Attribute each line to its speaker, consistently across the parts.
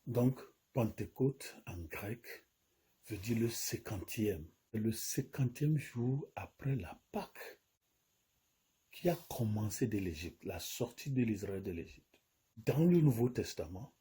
Speaker 1: Donc, Pentecôte en grec veut dire le 50e. Le 50e jour après la Pâque qui a commencé de l'Égypte, la sortie de l'Israël de l'Égypte. Dans le Nouveau Testament,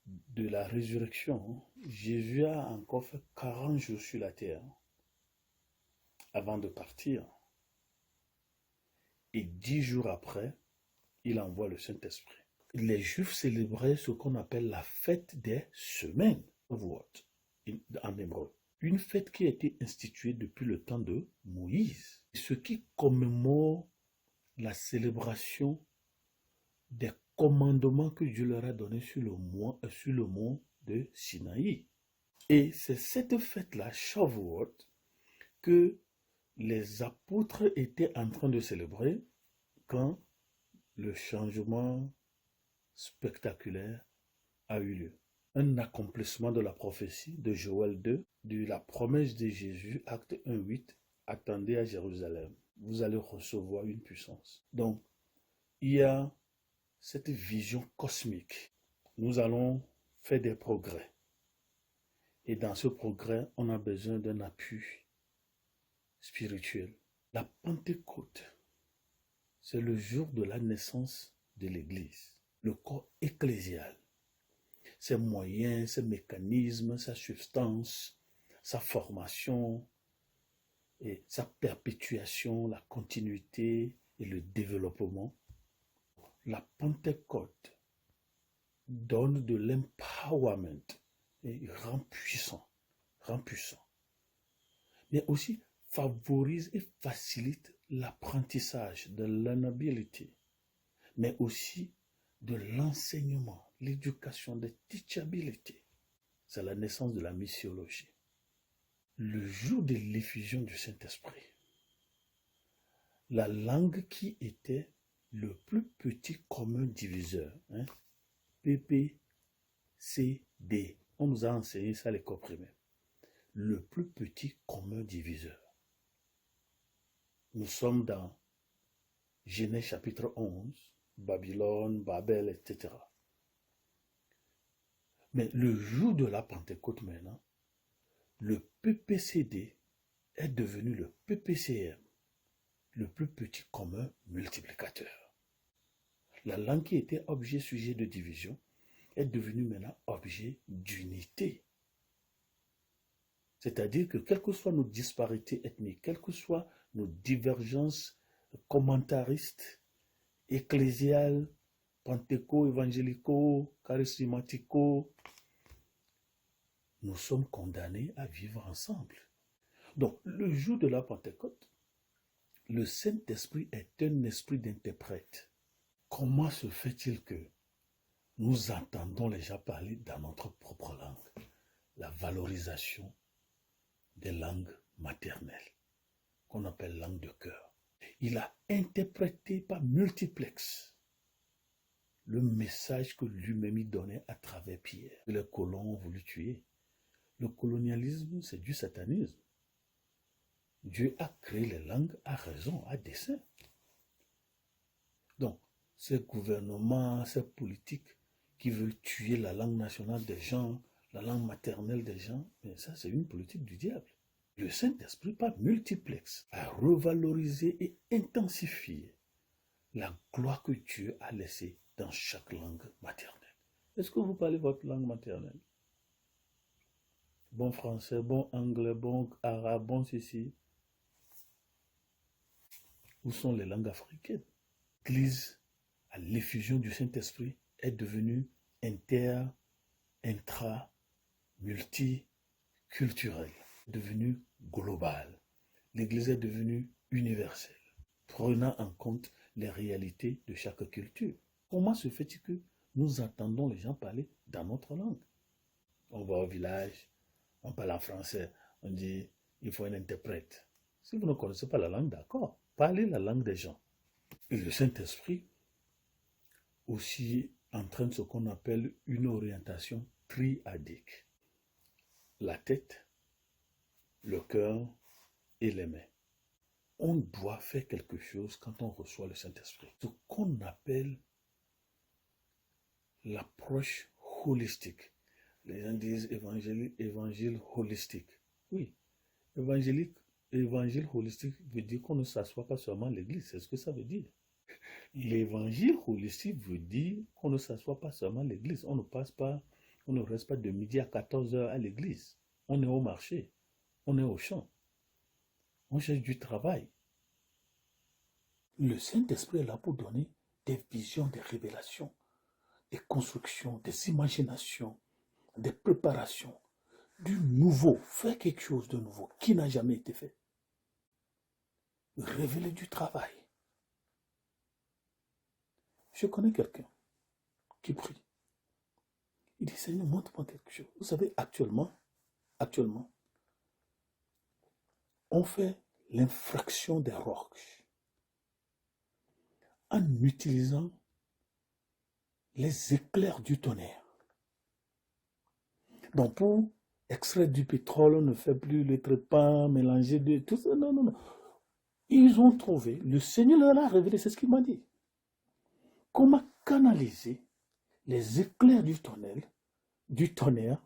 Speaker 1: de la résurrection, Jésus a encore fait 40 jours sur la terre avant de partir. Et 10 jours après, il envoie le Saint-Esprit. Les Juifs célébraient ce qu'on appelle la fête des semaines, en hébreu. Une fête qui a été instituée depuis le temps de Moïse, ce qui commémore la célébration des commandements que Dieu leur a donnés sur le mont de Sinaï. Et c'est cette fête-là, Shavuot, que les apôtres étaient en train de célébrer quand le changement spectaculaire a eu lieu. Un accomplissement de la prophétie de Joël 2, de la promesse de Jésus, acte 1:8, attendez à Jérusalem, vous allez recevoir une puissance. Donc, il y a cette vision cosmique. Nous allons faire des progrès. Et dans ce progrès, on a besoin d'un appui spirituel. La Pentecôte, c'est le jour de la naissance de l'Église, le corps ecclésial. Ses moyens, ses mécanismes, sa substance, sa formation, et sa perpétuation, la continuité et le développement. La Pentecôte donne de l'empowerment et rend puissant, mais aussi favorise et facilite l'apprentissage de learnability, mais aussi de l'enseignement, l'éducation, de teachability. C'est la naissance de la missiologie. Le jour de l'effusion du Saint-Esprit, la langue qui était le plus petit commun diviseur, PPCD, on nous a enseigné ça à l'école primaire, le plus petit commun diviseur. Nous sommes dans Genèse chapitre 11, Babylone, Babel, etc. Mais le jour de la Pentecôte maintenant, le PPCD est devenu le PPCM, le plus petit commun multiplicateur. La langue qui était objet, sujet de division est devenue maintenant objet d'unité. C'est-à-dire que quelles que soient nos disparités ethniques, quelles que soient nos divergences commentaristes, ecclésiales, pentecôtes, évangélicaux, charismatico, nous sommes condamnés à vivre ensemble. Donc, le jour de la Pentecôte, le Saint-Esprit est un esprit d'interprète. Comment se fait-il que nous entendons les gens parler dans notre propre langue? La valorisation des langues maternelles, qu'on appelle langue de cœur. Il a interprété par multiplex le message que lui-même donnait à travers Pierre. Les colons ont voulu tuer. Le colonialisme, c'est du satanisme. Dieu a créé les langues à raison, à dessein. Donc, ces gouvernements, ces politiques qui veulent tuer la langue nationale des gens, la langue maternelle des gens, mais ça, c'est une politique du diable. Le Saint-Esprit, par multiplex, a revalorisé et intensifié la gloire que Dieu a laissée dans chaque langue maternelle. Est-ce que vous parlez votre langue maternelle? Bon français, bon anglais, bon arabe, bon ceci. Où sont les langues africaines? L'Église, à l'effusion du Saint-Esprit, est devenue intra, multiculturelle, devenue globale. L'Église est devenue universelle, prenant en compte les réalités de chaque culture. Comment se fait-il que nous entendons les gens parler dans notre langue? On va au village, on parle en français, on dit il faut un interprète. Si vous ne connaissez pas la langue, d'accord, parlez la langue des gens. Et le Saint-Esprit aussi entraîne ce qu'on appelle une orientation triadique. La tête, le cœur et les mains. On doit faire quelque chose quand on reçoit le Saint-Esprit. Ce qu'on appelle l'approche holistique. Les gens disent évangile holistique. Oui, évangile holistique veut dire qu'on ne s'assoit pas seulement à l'église. C'est ce que ça veut dire. L'évangile holistique veut dire qu'on ne s'assoit pas seulement à l'église. On ne reste pas de midi à 14 heures à l'église. On est au marché, on est au champ, on cherche du travail. Le Saint-Esprit est là pour donner des visions, des révélations, des constructions, des imaginations, des préparations, du nouveau. Faire quelque chose de nouveau qui n'a jamais été fait. Révéler du travail. Je connais quelqu'un qui prie. Il dit, Seigneur, montre-moi quelque chose. Vous savez, actuellement, on fait l'infraction des roches en utilisant les éclairs du tonnerre. Donc, pour extraire du pétrole, on ne fait plus le traitement, mélanger de tout ça. Non, non, non. Ils ont trouvé, le Seigneur leur a révélé, c'est ce qu'il m'a dit. Comment canaliser les éclairs du tonnerre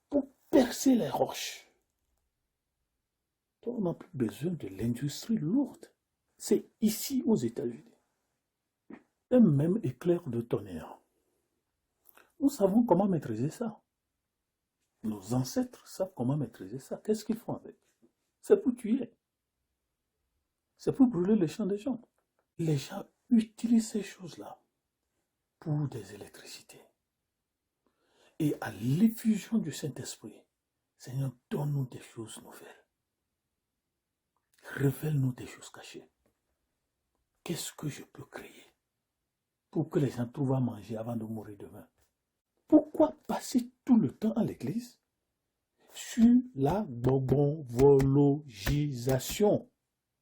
Speaker 1: pour percer les roches. Donc, on n'a plus besoin de l'industrie lourde. C'est ici aux États-Unis. Un même éclair de tonnerre. Nous savons comment maîtriser ça. Nos ancêtres savent comment maîtriser ça. Qu'est-ce qu'ils font avec? C'est pour tuer. C'est pour brûler les champs des gens. Les gens utilisent ces choses-là pour des électricités. Et à l'effusion du Saint-Esprit, Seigneur, donne-nous des choses nouvelles. Révèle-nous des choses cachées. Qu'est-ce que je peux créer pour que les gens trouvent à manger avant de mourir de faim? Pourquoi passer tout le temps à l'église sur la bonbonvologisation?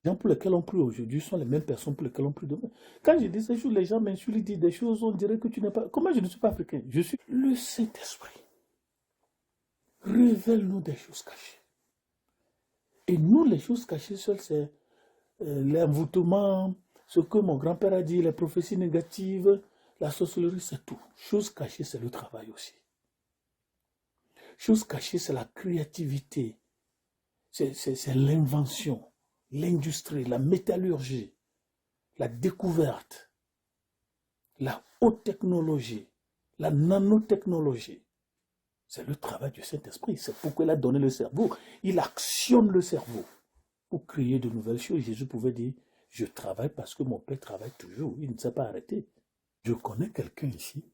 Speaker 1: Les gens pour lesquels on prie aujourd'hui sont les mêmes personnes pour lesquelles on prie demain. Quand je dis ces choses, les gens m'insultent, ils disent des choses, on dirait que tu n'es pas... Comment je ne suis pas africain? Je suis le Saint-Esprit. Révèle-nous des choses cachées. Et nous, les choses cachées seules, c'est l'envoûtement, ce que mon grand-père a dit, les prophéties négatives, la sorcellerie, c'est tout. Chose cachée, c'est le travail aussi. Chose cachée, c'est la créativité, c'est l'invention, l'industrie, la métallurgie, la découverte, la haute technologie, la nanotechnologie. C'est le travail du Saint-Esprit. C'est pourquoi il a donné le cerveau. Il actionne le cerveau pour créer de nouvelles choses. Jésus pouvait dire, je travaille parce que mon Père travaille toujours. Il ne s'est pas arrêté. Je connais quelqu'un ici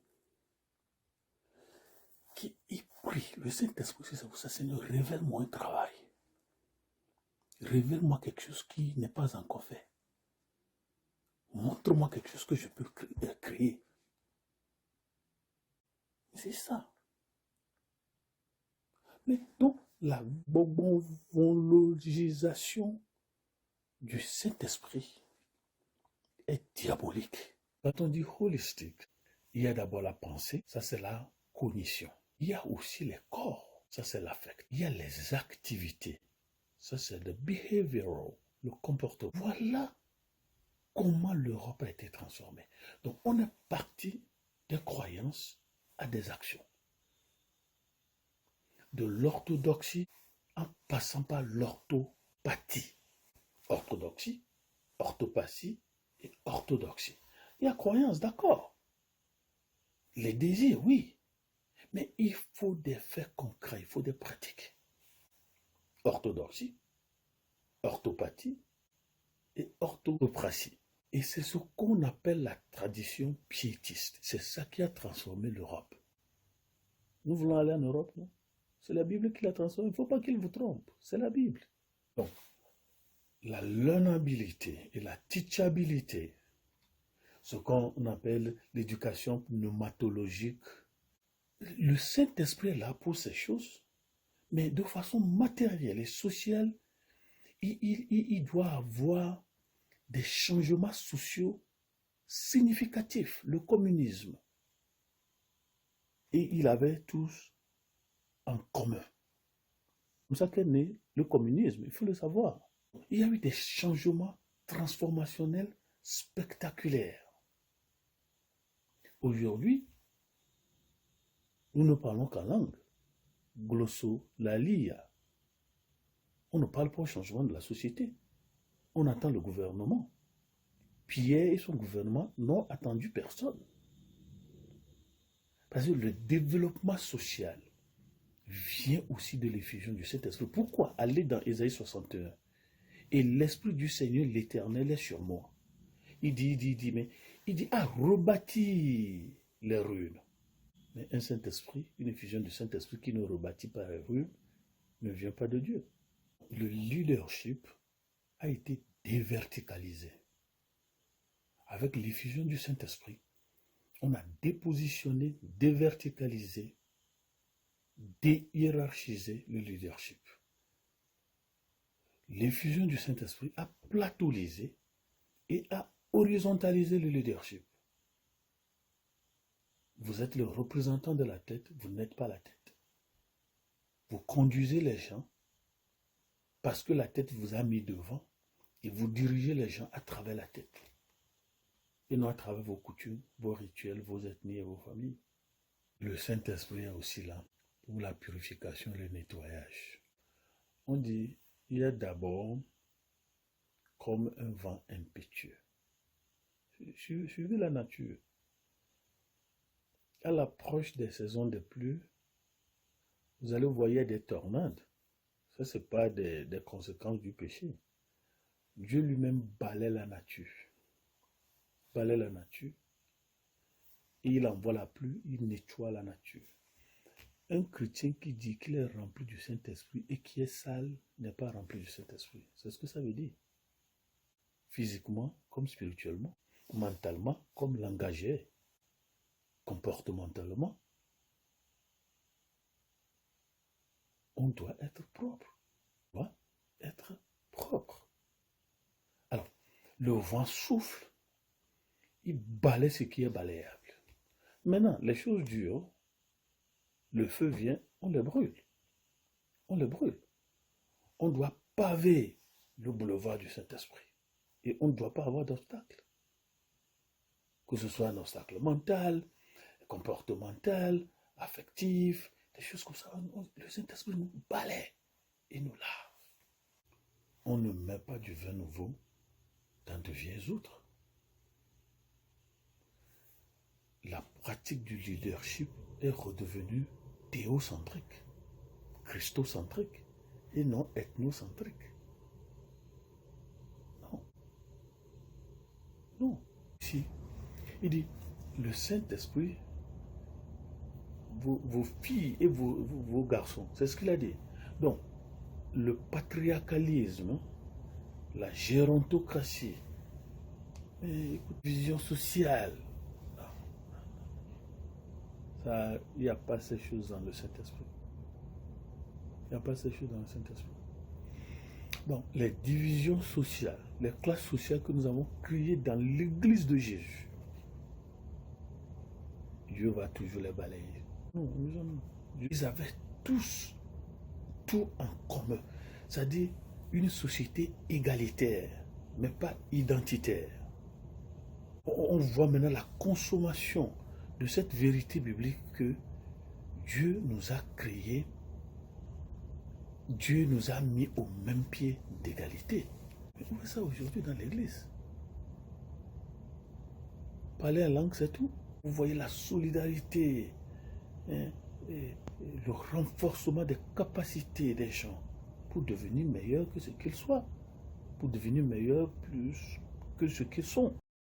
Speaker 1: qui y prie. Le Saint-Esprit, c'est pour ça, Seigneur, révèle-moi un travail. Révèle-moi quelque chose qui n'est pas encore fait. Montre-moi quelque chose que je peux créer. C'est ça. Mais donc, la bonbonvologisation du Saint-Esprit est diabolique. Quand on dit holistique, il y a d'abord la pensée, ça c'est la cognition. Il y a aussi les corps, ça c'est l'affect. Il y a les activités, ça c'est le behavioral, le comportement. Voilà comment l'Europe a été transformée. Donc on est parti des croyances à des actions. De l'orthodoxie en passant par l'orthopathie. Orthodoxie, orthopathie et orthodoxie. Il y a croyance, d'accord. Les désirs, oui. Mais il faut des faits concrets, il faut des pratiques. Orthodoxie, orthopathie et orthopratie. Et c'est ce qu'on appelle la tradition piétiste. C'est ça qui a transformé l'Europe. Nous voulons aller en Europe, non? C'est la Bible qui l'a transformé. Il ne faut pas qu'il vous trompe. C'est la Bible. Donc, la learnabilité et la teachabilité, ce qu'on appelle l'éducation pneumatologique. Le Saint-Esprit est là pour ces choses, mais de façon matérielle et sociale, il doit avoir des changements sociaux significatifs. Le communisme. Et il avait tous en commun. C'est comme ça qu'est né le communisme, il faut le savoir. Il y a eu des changements transformationnels spectaculaires. Aujourd'hui, Nous ne parlons qu'en langue. Glossolalia. On ne parle pas au changement de la société. On attend le gouvernement. Pierre et son gouvernement n'ont attendu personne. Parce que le développement social vient aussi de l'effusion du Saint-Esprit. Pourquoi aller dans Ésaïe 61? Et l'Esprit du Seigneur l'Éternel est sur moi. Il dit, ah, rebâtis les ruines. Mais un Saint-Esprit, une effusion du Saint-Esprit qui ne rebâtit pas les ruines, ne vient pas de Dieu. Le leadership a été déverticalisé. Avec l'effusion du Saint-Esprit, on a dépositionné, déverticalisé, déhiérarchisé le leadership. L'effusion du Saint-Esprit a platonisé et a horizontalisé le leadership. Vous êtes le représentant de la tête, vous n'êtes pas la tête. Vous conduisez les gens parce que la tête vous a mis devant et vous dirigez les gens à travers la tête. Et non à travers vos coutumes, vos rituels, vos ethnies et vos familles. Le Saint-Esprit est aussi là pour la purification et le nettoyage. On dit, il est d'abord comme un vent impétueux. Suivez la nature. À l'approche des saisons de pluie, vous allez voir des tornades. Ça, ce n'est pas des conséquences du péché. Dieu lui-même balaie la nature. Balaie la nature. Et il envoie la pluie, il nettoie la nature. Un chrétien qui dit qu'il est rempli du Saint-Esprit et qui est sale n'est pas rempli du Saint-Esprit. C'est ce que ça veut dire. Physiquement comme spirituellement, mentalement comme langagé, comportementalement. On doit être propre. On doit être propre. Alors, le vent souffle, il balaie ce qui est balayable. Maintenant, les choses dures, le feu vient, on les brûle. On les brûle. On doit paver le boulevard du Saint-Esprit. Et on ne doit pas avoir d'obstacle. Que ce soit un obstacle mental, comportemental, affectif, des choses comme ça. Le Saint-Esprit nous balaie et nous lave. On ne met pas du vin nouveau dans de vieilles outres. La pratique du leadership est redevenue théocentrique, christocentrique et non ethnocentrique. Non. Non. Ici, il dit, le Saint-Esprit, vos filles et vos garçons, c'est ce qu'il a dit. Donc, le patriarcalisme, la gérontocratie, vision sociale, il n'y a pas ces choses dans le Saint-Esprit. Il n'y a pas ces choses dans le Saint-Esprit. Donc, les divisions sociales, les classes sociales que nous avons créées dans l'Église de Jésus, Dieu va toujours les balayer. Non, ils avaient tous tout en commun. C'est-à-dire une société égalitaire, mais pas identitaire. On voit maintenant la consommation de cette vérité biblique que Dieu nous a créés, Dieu nous a mis au même pied d'égalité. Mais où est ça aujourd'hui dans l'Église? Parler en langue, c'est tout. Vous voyez la solidarité, et le renforcement des capacités des gens pour devenir meilleurs que ce qu'ils soient, pour devenir meilleurs plus que ce qu'ils sont.